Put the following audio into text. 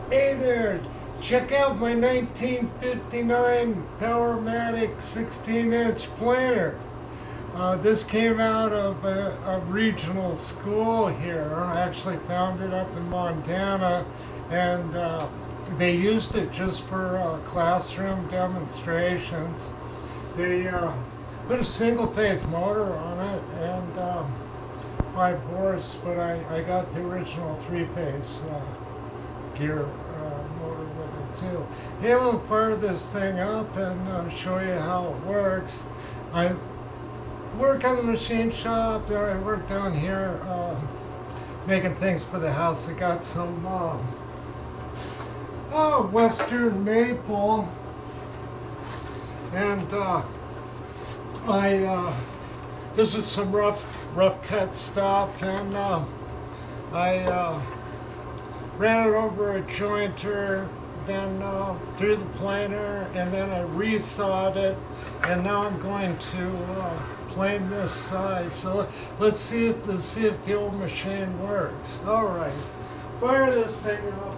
Hey there, check out my 1959 Powermatic 16-inch planer. This came out of a regional school here. I actually found it up in Montana, and they used it just for classroom demonstrations. They put a single-phase motor on it and 5 horse, but I got the original 3-phase gear motor with it too. Hey, I'm gonna fire this thing up and show you how it works. I work on the machine shop, then I work down here making things for the house. I got some Western maple, and this is some rough cut stuff, and I ran it over a jointer, then through the planer, and then I resawed it, and now I'm going to plane this side. So let's see if the old machine works. All right, fire this thing up.